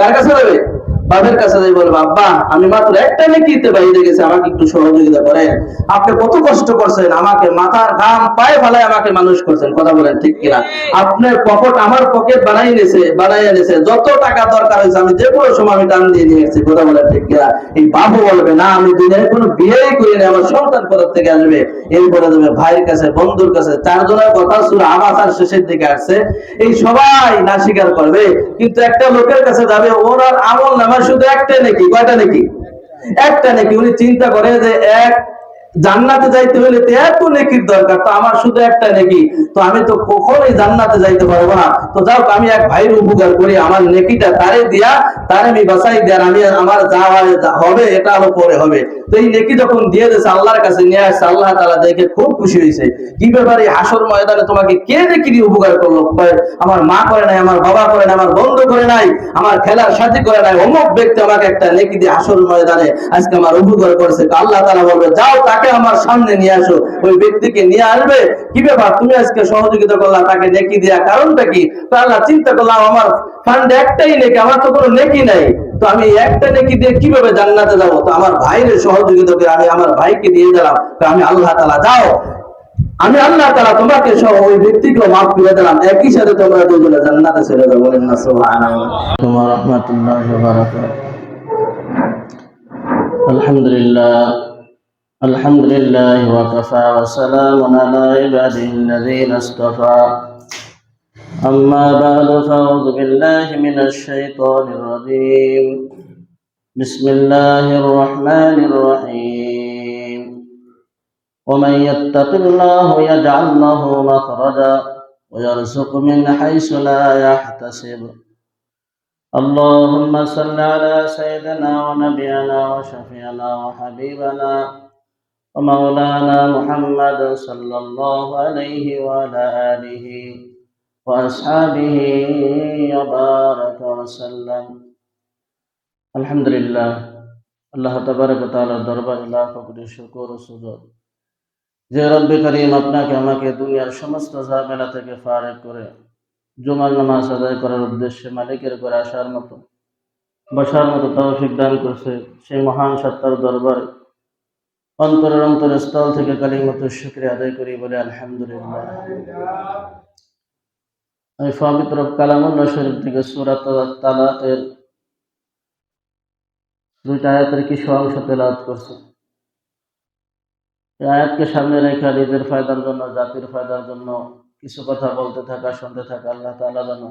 কার কাছে যাবে? বাবার কাছে যাই, বলবো আব্বা আমি মাত্র একটা নেকিতে বাইরে গেছি, আমাকে একটু সহযোগিতা করেন। আপনি কত কষ্ট করছেন, আমাকে মাথার ঘাম পায়ে ফেলায় আমাকে মানুষ করছেন, কথা বলেন ঠিক কিনা? আপনার পকেট আমার পকেট বানাই এনেছে, যত টাকা দরকার হয়েছে আমি যে কোনো সময় আমি টান দিয়ে নিয়ে এসেছি, কথা বলেন ঠিক কিনা? এই বাবু বলবে না আমি দুনিয়ায় কোনো বিয়েই করি না, আমার সন্তান কোথা থেকে আসবে? এরপরে দেবে ভাইয়ের কাছে, বন্ধুর কাছে, চারজনের কথা সূরা আবাসার শেষের দিকে আসছে, এই সবাই না স্বীকার করবে। কিন্তু একটা লোকের কাছে যাবে, ওর আর আমল নামা শুধু একটা নাকি, কয়টা নাকি? একটা নাকি। উনি চিন্তা করে যে এক জান্নাতে যাইতে হলে তো এত নেকির দরকার, তো আমার শুধু একটা নেকি, তো আমি তো কখনোই জান্নাতে যাইতে পারবো না। তো যাও আমি এক ভাইয়ের উপকার করি, আমার নেকিটা তারে দিয়া, তারে আমি বাঁচাই দেয়ার, আমি আমার যা হবে এটা আরো পরে হবে। তো এই নেকি যখন দিয়ে দিয়েছে, আল্লাহর কাছে নিয়ে আসছে, আল্লাহ তাআলা দেখে খুব খুশি হয়েছে। কি ব্যাপারে হাসর ময়দানে তোমাকে কে নেকি দিয়ে উপকার করলো? আমার মা করে নাই, আমার বাবা করে নাই, আমার বন্ধু করে নাই, আমার খেলার সাথী করে নাই, অমুক ব্যক্তি আমাকে একটা নেকি দিয়ে হাসর ময়দানে আজকে আমার উপকার করেছে। তো আল্লাহ তাআলা বলবে যাও তাকে আমার সামনে নিয়ে আসো। ওই ব্যক্তিকে নিয়ে আসবে, কি ব্যাপার তুমি আজকে সহযোগিতা করলা তাকে নেকি দেয়া, কারণটা কি? তো আল্লাহ চিন্তা করলাম আমার ফান্ডে একটাই নেকি, আমার তো কোনো নেকি নাই, তো আমি একটা নেকি দিয়ে কিভাবে জান্নাতে যাবো? তো আমার ভাইয়ের সহযোগিতা করে আমি আমার ভাইকে দিয়ে দিলাম। তো আমি আল্লাহ তাআলা যাও আমি আল্লাহ তাআলা তোমাকে সহ ওই ব্যক্তিকে মাফ করে দিলাম, একই সাথে তোমরা দুজনে জান্নাতে চলে যাও। বলেন না সুবহানাল্লাহ। ওয়া রাহমাতুল্লাহি ওয়া বারাকাতুহু। আলহামদুলিল্লাহ আলহামদুলিল্লাহি ওয়া কাফা ওয়া সালামুন আলা ইবাদিহিল্লাযীনা ইসতাফা। أما بعد فأعوذ بالله من الشيطان الرجيم. بسم الله الرحمن الرحيم. ومن يتق الله يجعل له مخرجا ويرزق من حيث لا يحتسب. اللهم صل على سيدنا ونبينا وشفيعنا وحبيبنا ومولانا محمد صلى الله عليه وعلى آله وأصحابه وبارك وسلم. আলহামদুলিল্লাহ, আল্লাহ তাবারক ওয়া তাআলার দরবারে লাখ কোটি শুকর ও সুজুদ যে রব্বে করিম আপনাকে আমাকে দুনিয়ার সমস্ত ঝামেলা থেকে ফারেক করে জুমার নামাজ আদায় করার উদ্দেশ্যে মালিকের ঘরে আসার মতো, বসার মতো তৌফিক দান করছে, সেই মহান সত্তার দরবারে অন্তরের স্থল থেকে কালিমাতুশ শুকরিয়া আদায় করি, বলে আলহামদুলিল্লাহ। আমি পবিত্র কালামুল্লাহ শরীফ থেকে সূরা তালাকের 2টা আয়াতের কিছু অংশ তেলাওয়াত করছি। এই আয়াতকে সামনে রেখে নিজের ফায়দার জন্য, জাতির ফায়দার জন্য কিছু কথা বলতে থাকা, শুনতে থাকা। আল্লাহ তাআলা যেন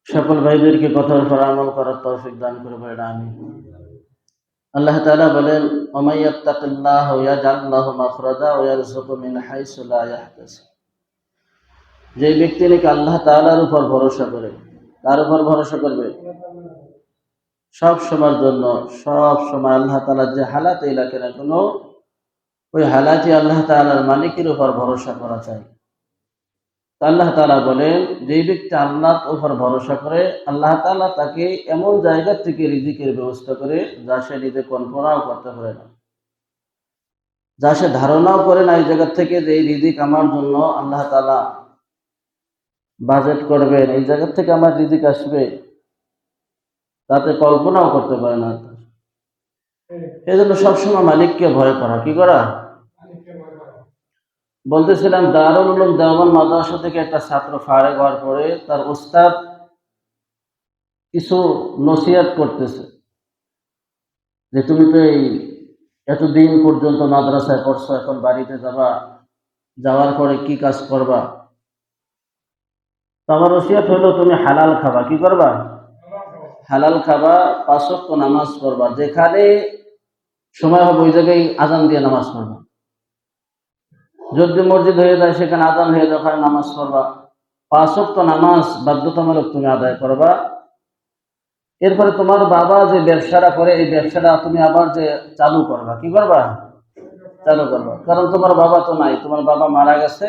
সকল ভাইদেরকে কথার উপর আমল করার তৌফিক দান করে, বলেন আমিন। আল্লাহ তাআলা বলেন, ওয়া ইয়াত্তাকিল্লাহা ইয়াজআল লাহু মাখরাজা ওয়া ইয়ারযুকহু মিন হাইসু লা ইয়াহতাসিব। যে ব্যক্তি নাকি আল্লাহ তাআলার উপর ভরসা করে, তার উপর ভরসা করবে সব সময়ের জন্য, সব সময় আল্লাহ তাআলা যে হালাতেই লাগে না কেন, ওই হালাতে আল্লাহ তাআলার মালিকের উপর ভরসা করা চাই। আল্লাহ তাআলা বলেন, যে ব্যক্তি আল্লাহর উপর ভরসা করে, আল্লাহ তাআলা তাকে এমন জায়গা থেকে রিজিকের ব্যবস্থা করে যা সে নিজে কল্পনাও করতে পারে না, যা সে ধারণাও করে না। এই জায়গা থেকে যে এই রিজিক আমার জন্য আল্লাহ তাআলা বাজেট করবেন, এই জায়গা থেকে আমার রিজিক আসবে, তাতে কল্পনাও করতে পারে না। এই জন্য সবসময় মালিককে ভয় করা। কি করা? বলতেছিলাম, দারুল উলুম দেওবন্দ মাদ্রাসা থেকে একটা ছাত্র ফারেক হওয়ার পরে তার উস্তাদ কিছু নসিহত করতেছে যে তুমি তো এই এতদিন পর্যন্ত মাদ্রাসায় পড়ছো, এখন বাড়িতে যাবা, যাওয়ার পরে কি কাজ করবা? তো আমার নসিহত হলো তুমি হালাল খাবা। কি করবা? হালাল খাবা, 5 ওয়াক্ত নামাজ পড়বা, যেখানে সময় হবে ওই জায়গায় আজান দিয়ে নামাজ পড়বা। যদি মসজিদ হয়ে যায় সেখানে আজান হয়ে যায়, ওখানে নামাজ পড়বা। 5 ওয়াক্ত নামাজ বাধ্যতামূলক তুমি আদায় করবা। এরপরে তোমার বাবা যে ব্যবসাটা করে, এই ব্যবসাটা তুমি আবার যে চালু করবা। কি করবা? চালু করবা, কারণ তোমার বাবা তো নাই, তোমার বাবা মারা গেছে,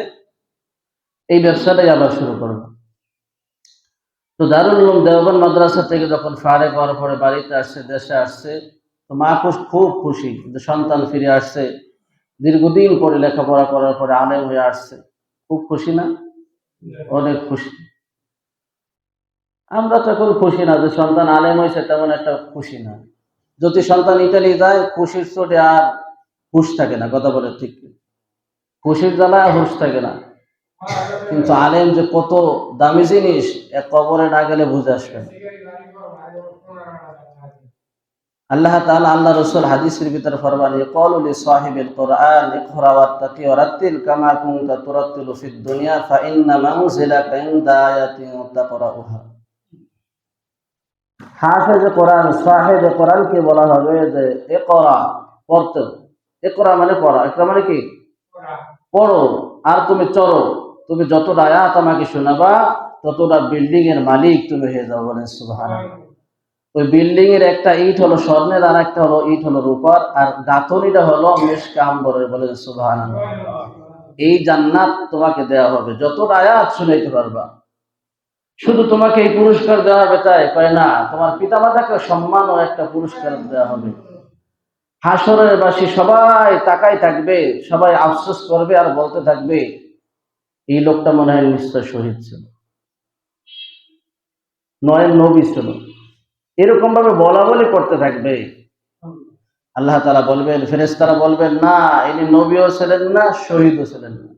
এই ব্যবসাটাই আবার শুরু করবা। তো দারুল উলুম দেওবন্দ মাদ্রাসা থেকে যখন ফারেক হওয়ার পরে বাড়িতে আসছে, দেশে আসছে, তো মা খুব খুশি যে সন্তান ফিরে আসছে, দীর্ঘদিন পরে লেখাপড়া করার পরে আলেম হয়ে আসছে। খুব খুশি না? অনেক খুশি। আমরা তো এখন খুশি না যে সন্তান আলেম হয়েছে, তেমন একটা খুশি না। যদি সন্তান ইতালি যায়, খুশির চোটে আর হুশ থাকে না, কথা বলে ঠিক কি? খুশির জ্বালায় হুশ থাকে না। কিন্তু আলেম যে কত দামি জিনিস, এক কবরে না গেলে বুঝে আসবে না। আল্লাহ তাআলা, আল্লাহ রাসূল হাদিসের ভিতরে ফরমান, ইয়াকুলু লি সাহিবিল কুরআন ইকরা ওয়াত্তাকি ওয়ারাত্তিল কামা কুনতা তুরাত্তিলু ফিদ দুনিয়া ফা ইন্না মানজিলাকা ইনদা আয়াতিন তাকরাউহা। হাফেজ কোরআন, সাহেব কোরআনকে বলা হবে যে ইকরা, পড়তে। ইকরা মানে পড়া, ইকরা মানে কি? পড়ো। আর তুমি চলো, তুমি যতটা আয়াত আমাকে শোনাবা ততটা বিল্ডিং এর মালিক তুমি হয়ে যাও। বলেন সুবহানাল্লাহ। ওই বিল্ডিং এর একটা ইট হলো স্বর্ণের, আর একটা হলো ইট হলো রূপার, আর গাঁথনিটা হলো মিশকে আম্বরের। বলেন সুবহানাল্লাহ। এই জান্নাত তোমাকে দেয়া হবে যতটা আয়াত শুনাইতে পারবা। শুধু তোমাকে এই পুরস্কার দেওয়া হবে তাই কয় না, তোমার পিতামাতাকে সম্মান ও একটা পুরস্কার দেওয়া হবে। হাসরের বাসী সবাই তাকাই থাকবে, সবাই আফসোস করবে আর বলতে থাকবে, এই লোকটা মনে হয় নিশ্চয় শহীদ ছিল, নয় নবী ছিল। এরকম ভাবে বলা বলি করতে থাকবে। আল্লাহ তাআলা বলবেন, ফেরেশতারা বলবেন, না ইনি নবীও ছিলেন না, শহীদও ছিলেন না।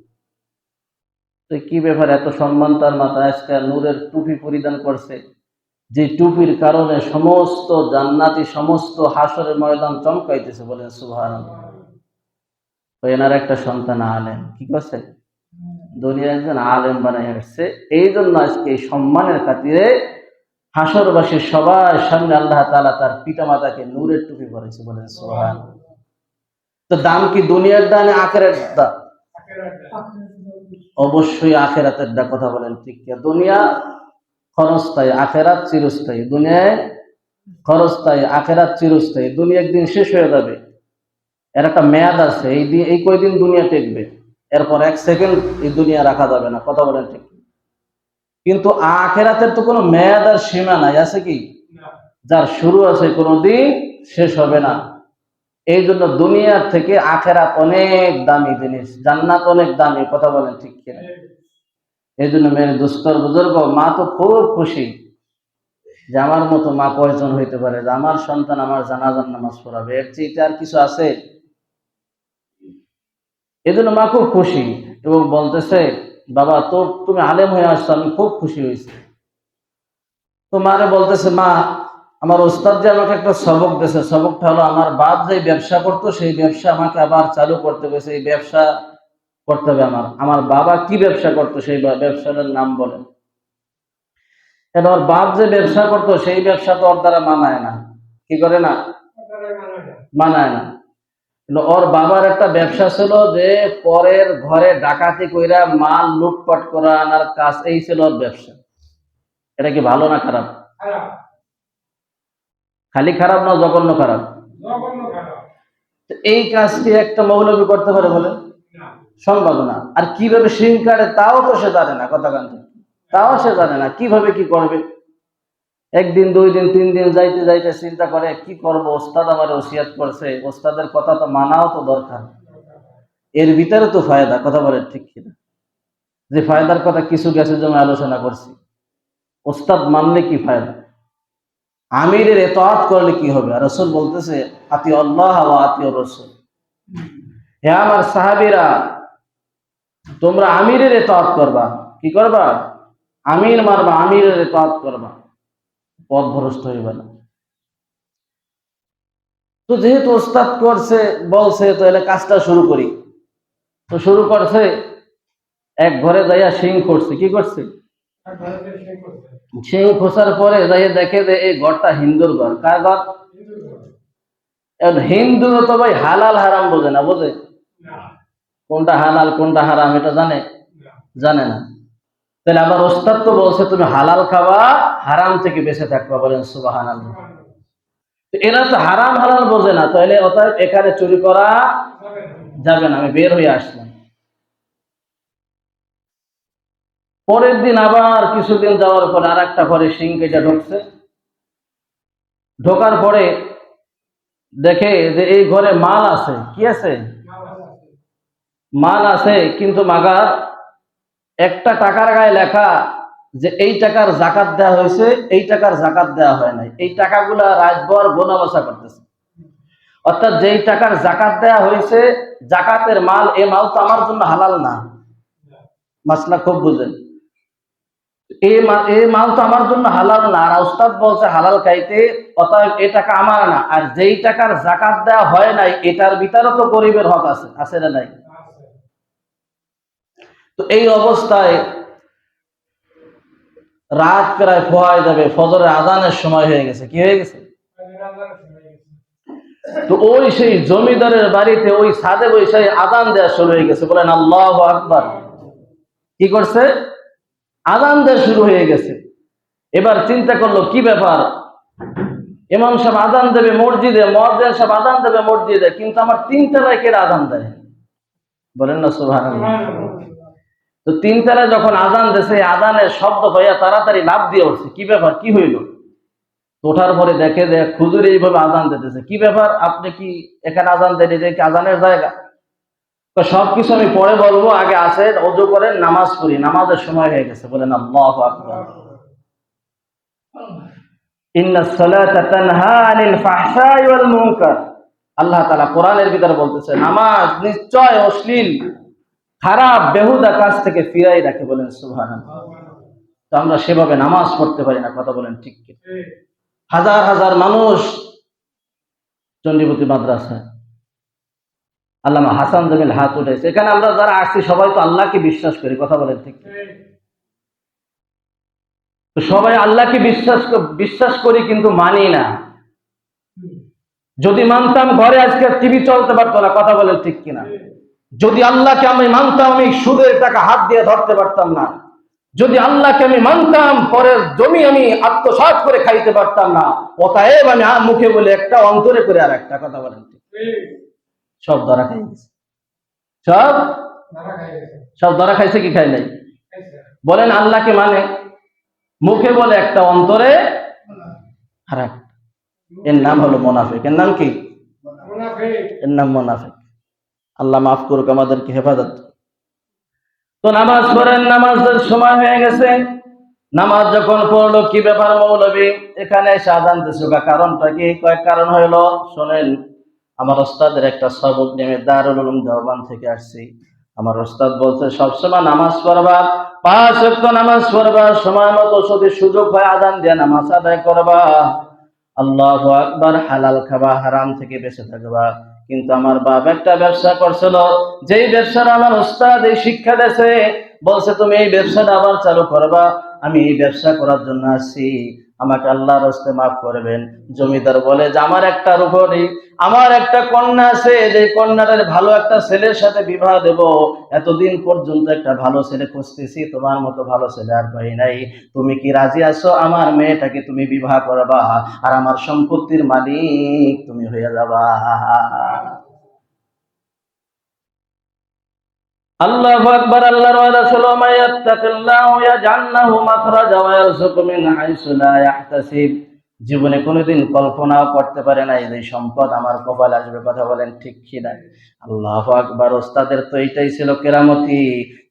তো কি ব্যাপার, এত সম্মান তার মাথায়, আজকে নূরের টুপি পরিধান করছে, যে টুপির কারণে সমস্ত জান্নাতি, সমস্ত হাসরের ময়দান চমকাইতেছে। বলেন সুবহানাল্লাহ। তো এনার একটা সন্তান আলেম, কি করছে? দুনিয়া একজন আলেম বানাই আসছে। এই জন্য আজকে এই সম্মানের খাতিরে হাসরবাসীর সবার সামনে আল্লাহ তাআলা তার পিতা মাতাকে নূরের টুপি পরেছে। বলেন সুবহানাল্লাহ। তো দাম কি দুনিয়ার দানে আখিরাতের দাম? অবশ্যই আখিরাতের দা। কথা বলেন ঠিক কি? দুনিয়া ক্ষণস্থায়ী, আখিরাত চিরস্থায়ী। দুনিয়ায় ক্ষণস্থায়ী, আখিরাত চিরস্থায়ী। দুনিয়া একদিন শেষ হয়ে যাবে, এর একটা মেয়াদ আছে। এই কয়দিন দুনিয়া টেকবে, এরপর এক সেকেন্ড এই দুনিয়া রাখা যাবে না। কথা বলেন ঠিক। কিন্তু আখিরাতের তো কোনো মেয়াদ আর সীমা নাই, আছে কি? যার শুরু আছে, কোনোদিন শেষ হবে না। এই জন্য দুনিয়ার থেকে আখিরাত অনেক দামি জিনিস, জান্নাত অনেক দামি। কথা বলেন ঠিক কিনা? এই জন্য মেরে দুস্তর বুজুর্গ, মা তো খুব খুশি যে আমার মতো মা কয়জন হইতে পারে, যে আমার সন্তান আমার জানাজার নামাজ পড়াবে। এর চেয়ে আর কিছু আছে? এই জন্য মা খুব খুশি এবং বলতেছে, বাবা তো তুমি আলেম হয়ে আসছো, আমি খুব খুশি হয়েছি। তো মারে বলতেছে, মা আমার ওস্তাদ যে আমাকে একটা সবক দিয়েছে, সবকটা হলো আমার বাপ যে ব্যবসা করতো সেই ব্যবসা আমাকে আবার চালু করতে গেছে। এই ব্যবসা করতে হবে আমার। আমার বাবা কি ব্যবসা করতো সেই ব্যবসাটার নাম বলে। কেন, ওর বাপ যে ব্যবসা করতো সেই ব্যবসা তো ওর দ্বারা মানায় না। কি করে না? মানায় না। কিন্তু ওর বাবার একটা ব্যবসা ছিল যে পরের ঘরে ডাকাতি কইরা মাল লুটপাট করা আনার কাজ, এই ছিল ওর ব্যবসা। এটা কি ভালো না খারাপ? খালি খারাপ না, জঘন্য খারাপ? এই কাজটি একটা মৌলবী করতে পারে বলে? সম্ভব না। আর কিভাবে সিম কাটে তাও তো সে জানে না। কথা কান্ত, তাও সে জানে না কিভাবে কি করবে। একদিন, দুই দিন, তিন দিন যাইতে যাইতে চিন্তা করে, কি করব, ওস্তাদ আমার ওসিয়াত করছে, ওস্তাদের কথা তো মানাও তো দরকার। এর ভিতরে তো ফায়দা। কথা বলে ঠিক কিনা? যে ফায়দার কথা কিছু গেছে জন্য আলোচনা করছি। ওস্তাদ মানলে কি ফায়দা, আমিরের ইতাআত করলে কি হবে? রাসূল বলতেছে, আতি আল্লাহ ওয়া আতি রাসূল। হে আমার সাহাবীরা, তোমরা আমিরের ইতাআত করবা। কি করবা? আমির মারবা, আমিরের ইতাআত করবা, পথভ্রষ্ট হইবা না। তো যেহেতু ওস্তাদ করছে, বলছে, তাহলে কাজটা শুরু করি। তো শুরু করছে, এক ঘরে যাইয়া শিং করছে। কি করছে? শিং খোঁচার পরে যাইয়া দেখে যে এই ঘরটা হিন্দুর ঘর। কার ঘর? হিন্দু তো ভাই হালাল হারাম বোঝে না, বোঝে? কোনটা হালাল কোনটা হারাম এটা জানে? জানে না। তাহলে আবার ওস্তাদ তো বলছে তুমি হালাল খাবা, হারাম থেকে বেঁচে থাকবা। বলেন সুবহানাল্লাহ। এরা তো হারাম হালাল বোঝে না, তাহলে অতএব এখানে চুরি করা যাবে না। আমি বের হয়ে আসলাম। পরের দিন আবার কিছুদিন যাওয়ার পরে আর একটা ঘরে শিং কেটে ঢুকছে। ঢোকার পরে দেখে যে এই ঘরে মাল আছে। কি আছে? মাল আছে, কিন্তু মাগার একটা টাকার গায়ে লেখা যে এই টাকার জাকাত দেওয়া হয়েছে, এই টাকার জাকাত দেওয়া হয় নাই, এই টাকাগুলা রাতভর গোনা বসা করতেছে। অর্থাৎ যেই টাকার জাকাত দেওয়া হয়েছে, জাকাতের মাল, এই মাল তো আমার জন্য হালাল না। মাসলা খুব বুঝেন, এই মাল তো আমার জন্য হালাল না, আর উস্তাদ বলছে হালাল খাইতে, অতএব এই টাকা আমার না। আর যেই টাকার জাকাত দেওয়া হয় নাই, এটার ভিতরে তো গরিবের হক আছে, আছে না নাই? তো এই অবস্থায় রাত প্রায় পোহায় যাবে, ফজরের আজানের সময় হয়ে গেছে। কি হয়ে গেছে? তো ওই সেই জমিদারের বাড়িতে ওই ছাদে বসে আজান দেওয়া শুরু হয়ে গেছে। বলেন আল্লাহু আকবার। কি করছে? আজান দেওয়া শুরু হয়ে গেছে। এবার চিন্তা করলো কি ব্যাপার, ইমাম সাহেব আজান দেবে মসজিদে, মুয়াজ্জিন সাহেব আজান দেবে মসজিদে, কিন্তু আমার 3 তলায় কে আজান দেয়? বলেন না সুবহানাল্লাহ। তো 3 তলায় যখন আজান দেছে, আজানের শব্দ হইয়া তাড়াতাড়ি লাফ দিয়ে উঠছে। কি ব্যাপার, কি হইল? ওঠার পরে দেখে যে হুজুর এইভাবে আজান দিতেছে। কি ব্যাপার, আপনি কি এখানে আজান দেন? যে কি আজানের জায়গা? তো সবকিছু আমি পরে বলবো, আগে আসেন, ওযু করেন, নামাজ পড়ি, নামাজের সময় হয়ে গেছে। বলেন আল্লাহু আকবার। ইন্নাস সালাতা তানহা আনিল ফাহশাই ওয়াল মুনকার। আল্লাহ তাআলা কোরআনের ভিতরে বলতেছে, নামাজ নিশ্চয় অশ্লীল, খারাপ, বেহুদা কাজ থেকে ফিরাই রাখে। বলেন সুবহানাল্লাহ। তো আমরা সেভাবে নামাজ পড়তে পারি না। কথা বলেন ঠিক কি? হাজার হাজার মানুষ চণ্ডীপতি মাদ্রাসায় আল্লামা হাসান জামিল হাত উঠেছে। এখানে আমরা যারা আসছি সবাই তো আল্লাহকে বিশ্বাস করি। কথা বলেন ঠিক কি? তো সবাই আল্লাহকে বিশ্বাস করি, কিন্তু মানি না। যদি মানতাম, ঘরে আজকে টিভি চলতে পারতো না। কথা বলেন ঠিক কিনা? যদি আল্লাহকে আমি মানতাম, আমি সুদের টাকা হাত দিয়ে ধরতে পারতাম না। যদি আল্লাহকে আমি মানতাম, পরের জমি আমি আত্মসাৎ করে খাইতে পারতাম না। অতএব আমি মুখে বলে একটা, অন্তরে করে আর একটা। কথা বলেন ঠিক? সব ধরা খাই গেছে। সব ধরা খাইছে কি খাই নাই? বলেন আল্লাহকে মানে, মুখে বলে একটা, অন্তরে আর একটা। এর নাম হলো মুনাফিক। এর নাম কি? এর নাম মুনাফিক। আল্লাহ মাফ করুক, আমাদেরকে হেফাজত। তো নামাজ পড়েন, নামাজের সময় হয়ে গেছে। নামাজ যখন পড়লো, কি ব্যাপার মৌলবী এখানে এসে আজান দিছো, কারণটা কি? কয়েক কারণ হইলো, শোনেন। আমার ওস্তাদের একটা সবক নেমে দারুল উলুম দেওবন্দ থেকে আসছি। আমার ওস্তাদ বলছে সবসময় নামাজ পড়বা, 5 ওয়াক্ত নামাজ পড়বা, সময় মতো যদি সুযোগ হয় আজান দিয়ে নামাজ আদায় করবা। আল্লাহু আকবার। হালাল খাবা, হারাম থেকে বেঁচে থাকবা। কিন্তু আমার বাপ একটা ব্যবসা করছিল, যেই ব্যবসার আমার ওস্তাদ এই শিক্ষা দিয়েছে, বলছে তুমি এই ব্যবসাটা আবার চালু করবা। আমি এই ব্যবসা করার জন্য আসছি, আমাকে আল্লাহর রাস্তে মাফ করবেন। জমিদার বলে যে আমার একটা রূপণী, আমার একটা কন্যা আছে, যে কন্যাটার ভালো একটা ছেলের সাথে বিবাহ দেব। এতদিন পর্যন্ত একটা ভালো ছেলে খুঁজতেছি, তোমার মতো ভালো ছেলে আর পাই নাই। তুমি কি রাজি আছো আমার মেয়েটাকে তুমি বিবাহ করবা, আর আমার সম্পত্তির মালিক তুমি হয়ে যাবা? আল্লাহু আকবার। আল্লাহর ওয়াদা ছিল, মায়াত্তাকিল্লাহু ইয়াজআল লাহু মাখরাজা ওয়া ইয়ারযুকহু মিন হাইসু লা ইয়াহতাসিব। জীবনে কোনোদিন কল্পনাও করতে পারে না এই যে সম্পদ আমার কপালে আসবে। কথা বলেন ঠিক কি না? আল্লাহু আকবার। ওস্তাদের তো এইটাই ছিল কেরামতি,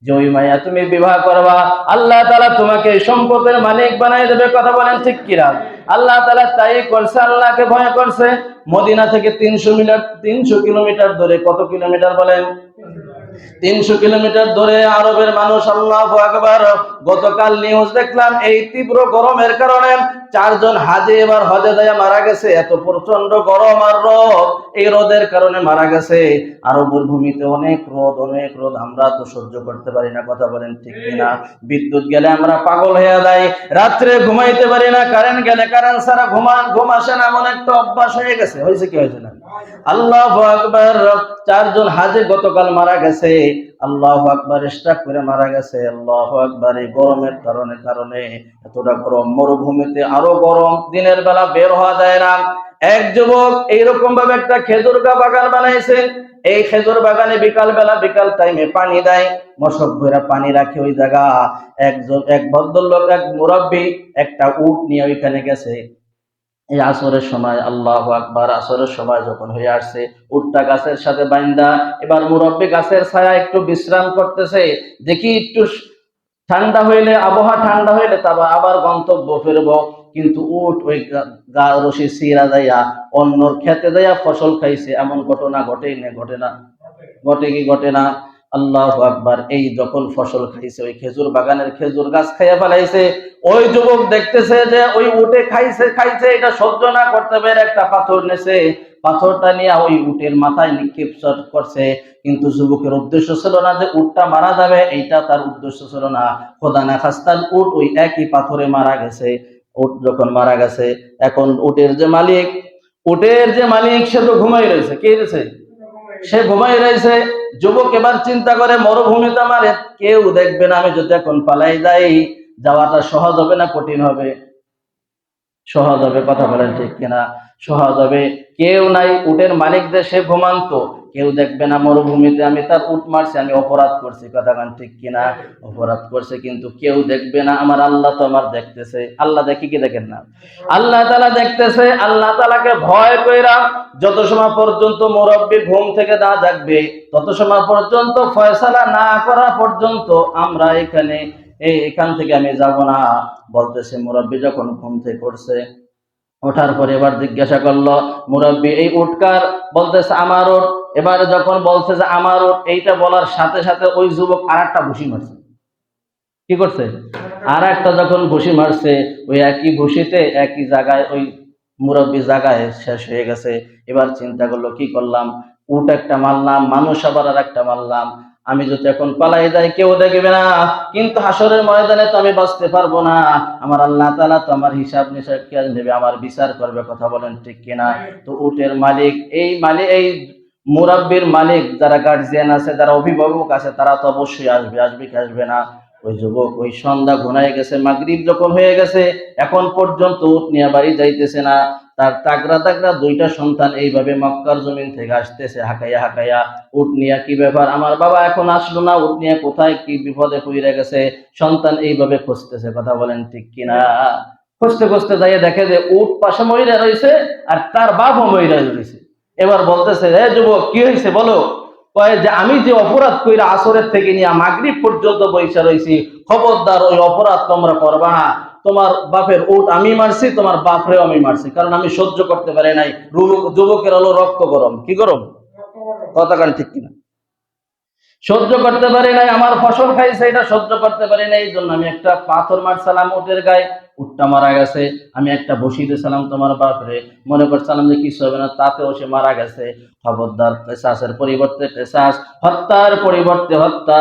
যে ওই মাইয়া তুমি বিবাহ করবা, আল্লাহ তাআলা তোমাকে সম্পদের মালিক বানাই দেবে। কথা বলেন ঠিক কি না? আল্লাহ তাআলা তাই করছে, আল্লাহকে ভয় করছে। মদিনা থেকে 300 কিলোমিটার দূরে, কত কিলোমিটার বলেন? 300 কিলোমিটার দূরে আরবের মানুষ। আল্লাহু আকবার। গতকাল নিউজ দেখলাম, এই তীব্র গরমের কারণে 4 জন হাজী এবার হজে যায় মারা গেছে। এত প্রচন্ড গরম আর রোদ, এই রোদের কারণে মারা গেছে। আরবের ভূমিতে অনেক রোদ, অনেক রোদ, আমরা তো সহ্য করতে পারি না। কথা বলেন ঠিক কিনা? বিদ্যুৎ গেলে আমরা পাগল হয়ে যাই, রাত্রে ঘুমাইতে পারি না, কারেন্ট গেলে কারেন্ট ছাড়া ঘুম আসে না, এমন একটা অভ্যাস হয়ে গেছে। হয়েছে কি হয়েছে না? আল্লাহু আকবার। 4 জন হাজী গতকাল মারা গেছে। আল্লাহু আকবার। স্ট্রোক করে মারা গেছে। আল্লাহু আকবার। এই গরমের কারণে এতটা গরম, মরুভূমিতে আরো গরম, দিনের বেলা বের হওয়া যায় না। এক যুবক এইরকম ভাবে একটা খেজুর বাগান বানাইছে। এই খেজুর বাগানে বিকাল টাইমে পানি দেয়, মশক ভরা পানি রাখে ওই জায়গা। এক ভদ্রলোক, এক মুরব্বী একটা উট নিয়ে ওইখানে গেছে। এই আসরের সময়, আল্লাহু আকবার, আসরের সময় যখন হয়ে আসছে, উটটা গাছের সাথে বাইন্দা এবার মুরব্বী গাছের ছায়া একটু বিশ্রাম করতেছে। দেখি একটু ঠান্ডা হইলে, আবহাওয়া ঠান্ডা হইলে তারপর আবার গন্তব্য ফিরবো। কিন্তু উট ওই গা রশি ছিঁড়া যাইয়া অন্যর খেতে যাইয়া ফসল খাইছে, এমন ঘটনা ঘটেই না? ঘটে না? ঘটে কি ঘটে না? আল্লাহু আকবার। এই যখন ফসল খাইছে, ওই খেজুর বাগানের খেজুর গাছ খাইয়া ফেলাইছে, ওই যুবক দেখতেছে যে ওই উটে খাইছে খাইছে, এটা সহ্য না করতে পেরে একটা পাথর নেছে, পাথরটা নিয়ে ওই উটের মাথায় নিক্ষেপ করছে। কিন্তু যুবকের উদ্দেশ্য ছিল না যে উটটা মারা যাবে, এইটা তার উদ্দেশ্য ছিল না। খোদা না খাস্তান উট ওই একই পাথরে মারা গেছে। উট যখন মারা গেছে, এখন উটের যে মালিক সে তো ঘুমাই রয়েছে। কে রয়েছে? সে ঘুমাই রয়েছে। যুবক এবার চিন্তা করে, মরুভূমিতে আমার কেউ দেখবে না, আমি যদি এখন পালাই যাই, যাওয়াটা সহজ হবে না কঠিন হবে? সহজ হবে। কথা বলেন ঠিক কিনা? সহজ হবে। কেউ নাই, উটের মালিকদের সে ঘুমান্ত, কেউ দেখবে না মরুভূমিতে আমি তার উট মারছি, আমি অপরাধ করছি। কথা বলেন ঠিক কিনা? অপরাধ করছে, কিন্তু কেউ দেখবে না। আমার আল্লাহ তো আমার দেখতেছে। আল্লাহ দেখি কি দেখেন না? আল্লাহ তাআলা দেখতেছে। আল্লাহ তাআলাকে ভয় কইরা যত সময় পর্যন্ত মুরব্বি ঘুম থেকে না জাগবে, তত সময় পর্যন্ত ফয়সালা না করা পর্যন্ত আমরা এখান থেকে আমি যাব না। বলতেছে মুরব্বি যখন ঘুম থেকে উঠছে, ওঠার পরে এবার জিজ্ঞাসা করলো মুরব্বি, এই উটকার? বলতেছে আমার উট। এবার যখন বলছে যে আমার উট, এইটা বলার সাথে সাথে ওই যুবক আর একটা ঘুষি মারছে। কি করছে? আর একটা যখন ঘুষি মারছে, ওই একই ঘুষিতে একই জায়গায় ওই মুরব্বি জায়গায় শেষ হয়ে গেছে। এবার চিন্তা করলো, কি করলাম? উট একটা মারলাম, মানুষ আবার আর একটা মারলাম। আমি যদি এখন পালাই যাই, কেউ দেখবে না, কিন্তু হাসরের ময়দানে তো আমি বাঁচতে পারবো না। আমার আল্লাহ তাআলা তো আমার হিসাব নিকাশ নেবে, আমার বিচার করবে। কথা বলেন ঠিক কিনা? তো উটের মালিক, এই মুরব্বির মালিক, যারা গার্জিয়ান আছে, যারা অভিভাবক আছে, তারা তো অবশ্যই আসবে। আসবে কি আসবে না? ওই যুবক, ওই সন্ধ্যা ঘনায় গেছে, মাগরিব যখন হয়ে গেছে, এখন পর্যন্ত উট নিয়ে বাড়ি যাইতেছে না। তার তাগড়া তাগড়া দুইটা সন্তান এইভাবে মক্কার জমিন থেকে আসতেছে হাঁকাইয়া হাঁকাইয়া। উট নিয়ে কি ব্যাপার, আমার বাবা এখন আসলো না, উট নিয়ে কোথায় কি বিপদে পড়ে গেছে? সন্তান এইভাবে খুঁজতেছে। কথা বলেন ঠিক কিনা? খুঁজতে খুঁজতে যাইয়া দেখে যে উট পাশে মইরা রয়েছে, আর তার বাপও মইরা রয়েছে। এবার বলতেছে, হে যুবক, কি হয়েছে বলো? কয় যে আমি যে অপরাধ কইরা আসরের থেকে নিয়ে মাগরিব পর্যন্ত বইসা রয়েছি, খবরদার ওই অপরাধ তোমরা করবা না। তোমার বাপের উট আমি মারছি, তোমার বাপরেও আমি মারছি, কারণ আমি সহ্য করতে পারি নাই। যুবকের হলো রক্ত গরম। কি গরম? কথা কান ঠিক কিনা? সহ্য করতে পারি নাই, আমার ফসল খাইছে, এটা সহ্য করতে পারি নাই, এই জন্য আমি একটা পাথর মারছিলাম উটের গায়ে, উটটা মারা গেছে। আমি একটা বসিয়ে দিয়েছিলাম তোমার বাপরে, মনে করছিলাম যে কিছু হবে না, তাতেও সে মারা গেছে। খবরদার, কেসাসের পরিবর্তে কেসাস, হত্যার পরিবর্তে হত্যা।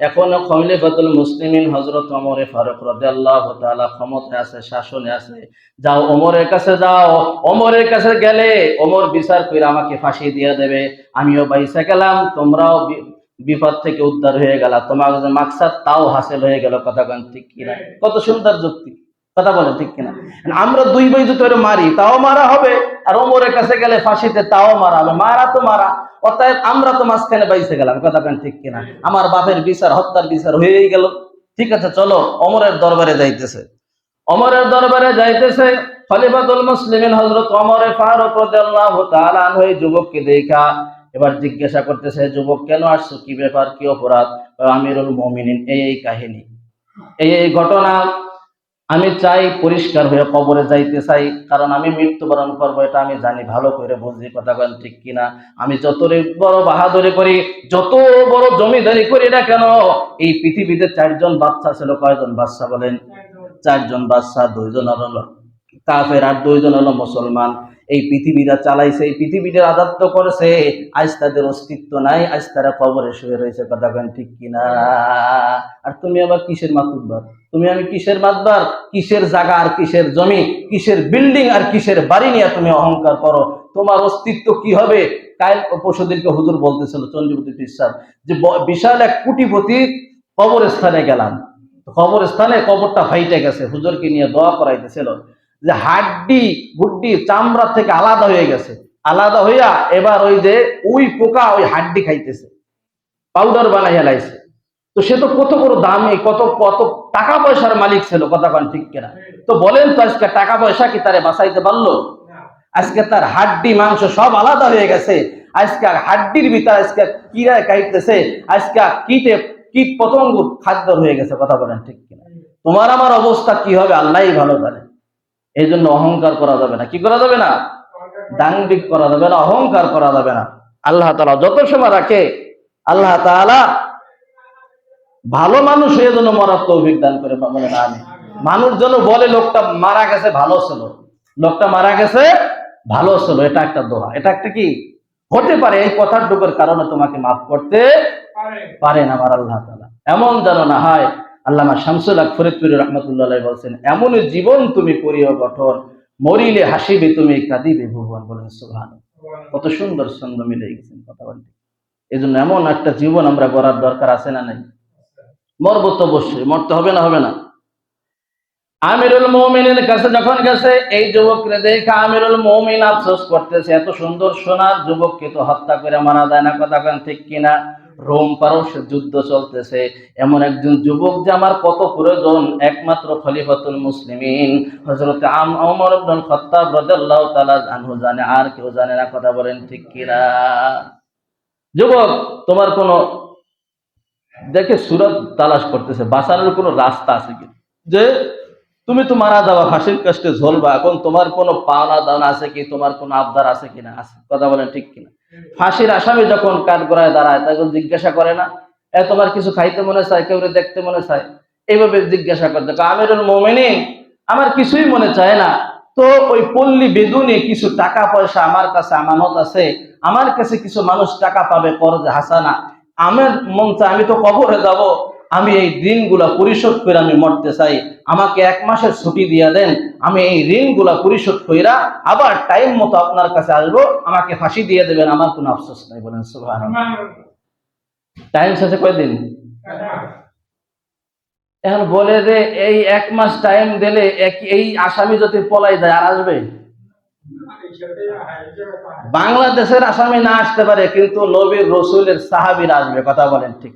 এখনো খলিফাতুল মুসলিমিন হযরত ওমর ফারুক রাদিয়াল্লাহু তাআলা ক্ষমতায় আছে, শাসনে আছে। যাও ওমরের কাছে যাও, ওমরের কাছে গেলে ওমর বিচার করে আমাকে ফাঁসি দিয়ে দেবে। আমিও বাইসা গেলাম, তোমরাও বিপদ থেকে উদ্ধার হয়ে গেল, তোমার যে মাকসাদ তাও হাসিল হয়ে গেল। কথা বলেন ঠিক কিনা? কত সুন্দর যুক্তি। কথা বলেন ঠিক কিনা? আমরা দুই ভাই যদি ওরে মারি, তাও মারা হবে, আর ওমরের কাছে গেলে ফাঁসিতে, তাও মারা হবে। মারা তো মারা, অতএব আমরা তো মাঝখানে বাইসে গেলাম। কথা বলেন ঠিক কিনা? আমার বাপের বিচার, হত্যার বিচার হয়েই গেল। ঠিক আছে, চলো ওমরের দরবারে যাইতেছে। ওমরের দরবারে যাইতেছে খলিফাতুল মুসলিমিন হযরত ওমর ফারুক রাদিয়াল্লাহু তাআলা আনহু এই যুবককে দেখা এবার জিজ্ঞাসা করতেছে, যুবক কেন আসছো, কি ব্যাপার, কি অপরাধ? আমিরুল মুমিনিন, এই কাহিনী, এই ঘটনা। আমি চাই পরিষ্কার হয়ে কবরে যাইতে চাই, কারণ আমি মৃত্যুবরণ করবো, এটা আমি জানি, ভালো করে বুঝি। কথা বলেন ঠিক কিনা? আমি যত বড় বাহাদুরি করি, যত বড় জমিদারি করি না কেন, এই পৃথিবীতে 4জন বাদশা ছিল। কয়জন বাদশা বলেন? 4জন বাদশা, 2জন হলো কাফের আর 2জন হলো মুসলমান। এই পৃথিবীটা চালাইছে, এই পৃথিবীটা রাজত্ব করেছে। আজ তাদের অস্তিত্ব নাই, আজ তারা কবরে শুয়ে রয়েছে। কথা বলেন ঠিক কিনা? আর তুমি আবার কিসের মাতুব্বার? তুমি আমি কিসের মাতবার? কিসের জায়গা আর কিসের জমি, কিসের বিল্ডিং আর কিসের বাড়ি নিয়ে তুমি অহংকার করো? তোমার অস্তিত্ব কি হবে? কাল পরশুদিনকে হুজুর বলতেছিল চন্দ্রপতি পীর সাহেব, যে বিশাল এক কোটিপতি কবরস্থানে গেলাম, কবরস্থানে কবরটা ফাইটে গেছে, হুজুরকে নিয়ে দোয়া করাইতেছিল যে হাড্ডি গুড্ডি চামড়া থেকে আলাদা হয়ে গেছে, আলাদা হইয়া এবার ওই পোকা ওই হাড্ডি খাইতেছে, পাউডার বানাইয়া লাইছে। তো সে তো কত বড় দামি, কত কত টাকা পয়সার মালিক ছিল। কথা কন ঠিক কিনা? তো বলেন তো, আজকে টাকা পয়সা কি তারে বাঁচাইতে পারলো? আজকে তার হাড্ডি মাংস সব আলাদা হয়ে গেছে। আজকে হাড্ডির ভিতরে আজকে কিরা খাইতেছে, আজকে কিটে কীট পতঙ্গ খাদ্য হয়ে গেছে। কথা বলেন ঠিক কিনা? তোমার আমার অবস্থা কি হবে আল্লাহই ভালো জানে। এই জন্য অহংকার করা যাবে না। কি করা যাবে না? দাম্ভিক করা যাবে না, অহংকার করা যাবে না। আল্লাহ তাআলা যত সময় রাখে, আল্লাহ তাআলা ভালো মানুষ হয়ে যেন মরার তৌফিক দান করে। বলেন আমিন। মানুষ যেন বলে লোকটা মারা গেছে ভালো ছিল, লোকটা মারা গেছে ভালো ছিল। এটা একটা দোয়া, এটা একটা কি হতে পারে। এই কথার ডুবের কারণে তোমাকে মাফ করতে পারেন আমার আল্লাহ তাআলা। এমন যেন না হয়। আল্লামা শামসুল হক ফরিদপুরি রহমতুল্লাহ আলাইহি বলছেন, এমন জীবন তুমি করিও গঠন, মরিলে হাসিবে তুমি কাঁদিবে ভুবন। বলেন সুবহানাল্লাহ। কত সুন্দর ছন্দ মিলে গেছেন। কথা বলতে এই জন্য এমন একটা জীবন আমরা গড়ার দরকার আছে না নাই? মরবো তো অবশ্যই, মরতে হবে না হবে না? আমিরুল মুমিনের কাছে যখন গেছে, এই যুবককে দেখে আমিরুল মুমিন আফসোস করতেছে, এত সুন্দর সোনার যুবককে তো হত্যা করে মারা যায় না। কথা কেন ঠিক কিনা? রোম পারস্য যুদ্ধ চলতেছে, এমন একজন যুবক যে আমার কত প্রয়োজন। একমাত্র খলিফাতুল মুসলিমিন হযরত ওমর ইবনুল খাত্তাব রাদিয়াল্লাহু তাআলা আনহু জানে, আর কেউ জানে না। কথা বলেন ঠিক কিনা? যুবক, তোমার কোনো দেখে সুরত তালাশ করতেছে, বাঁচানোর কোনো রাস্তা আছে কি? যে তুমি তো মারা যাওয়া, ফাঁসির কাস্টে ঝোলবা, এখন তোমার কোনো পাওনা দাওনা আছে কি? তোমার কোনো আবদার আছে কিনা? আছে। কথা বলেন ঠিক কিনা? ফাঁসির আসামি যখন কাঠগড়ায় দাঁড়ায়, তখন জিজ্ঞাসা করে না, তোমার কিছু খাইতে মনে চায়, কেউ দেখতে মনে চায়? এইভাবে জিজ্ঞাসা করতে। আমিরুল মুমিনিন, আমার কিছুই মনে চায় না, তো ওই পল্লী বেদুনে কিছু টাকা পয়সা আমার কাছে আমানত আছে, আমার কাছে কিছু মানুষ টাকা পাবে করজে হাসানা, আমার মন চায় আমি তো কবরে যাব, আমি এই ঋণগুলা পরিশোধ করে আমি মরতে চাই, আমাকে 1 মাসের ছুটি দিয়ে দেন, আমি এই ঋণগুলা পরিশোধ কইরা আবার টাইম মতো আপনার কাছে আসবো, আমাকে ফাঁসি দিয়ে দেবেন, আমার কোনো আফসোস নাই। বলেন সুবহানাল্লাহ। টাইম শেষে কয়দিন? এখন বলে যে এই 1 মাস টাইম দিলে এই আসামি যদি পলাই যায় আর আসবে? বাংলাদেশের আসামি না আসতে পারে, কিন্তু নবীর রসুলের সাহাবীরা আসবে। কথা বলেন ঠিক?